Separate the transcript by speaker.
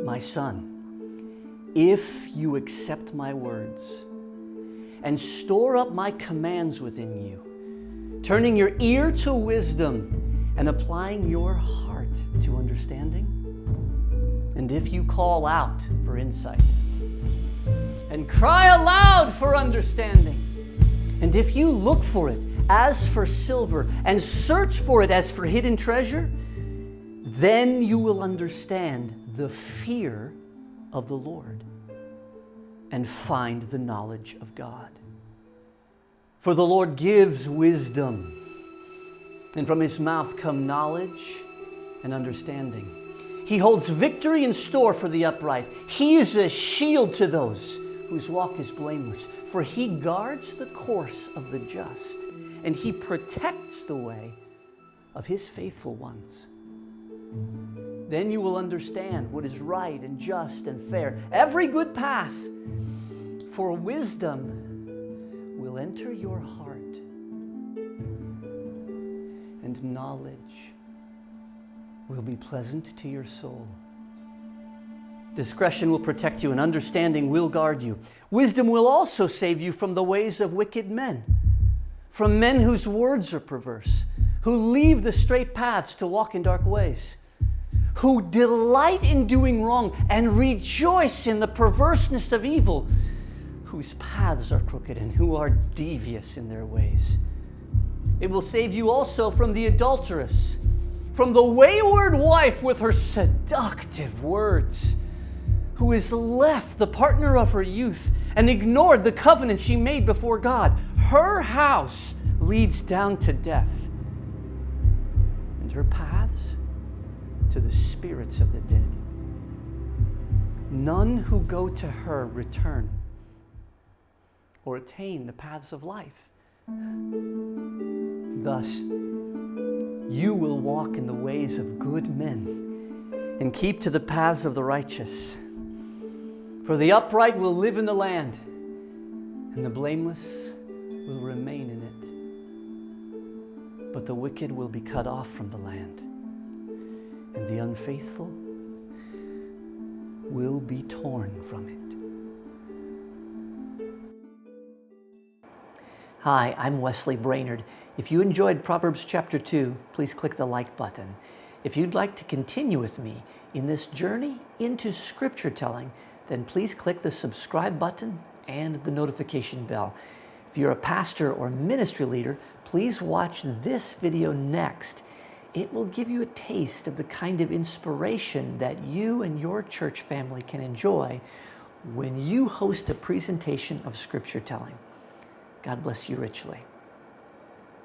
Speaker 1: My son, if you accept my words and store up my commands within you, turning your ear to wisdom and applying your heart to understanding, and if you call out for insight and cry aloud for understanding, and if you look for it as for silver and search for it as for hidden treasure, then you will understand the fear of the Lord and find the knowledge of God. For the Lord gives wisdom, and from his mouth come knowledge and understanding. He holds victory in store for the upright. He is a shield to those whose walk is blameless. For he guards the course of the just, and he protects the way of his faithful ones. Then you will understand what is right and just and fair, every good path. For wisdom will enter your heart, and knowledge will be pleasant to your soul. Discretion will protect you, and understanding will guard you. Wisdom will also save you from the ways of wicked men, from men whose words are perverse, who leave the straight paths to walk in dark ways, who delight in doing wrong and rejoice in the perverseness of evil, whose paths are crooked and who are devious in their ways. It will save you also from the adulteress, from the wayward wife with her seductive words, who has left the partner of her youth and ignored the covenant she made before God. Her house leads down to death, and her paths to the spirits of the dead. None who go to her return or attain the paths of life. Thus, you will walk in the ways of good men and keep to the paths of the righteous. For the upright will live in the land, and the blameless will remain in it. But the wicked will be cut off from the land, and the unfaithful will be torn from it. Hi, I'm Wesley Brainard. If you enjoyed Proverbs chapter 2, please click the like button. If you'd like to continue with me in this journey into scripture telling, then please click the subscribe button and the notification bell. If you're a pastor or ministry leader, please watch this video next. It will give you a taste of the kind of inspiration that you and your church family can enjoy when you host a presentation of scripture telling. God bless you richly.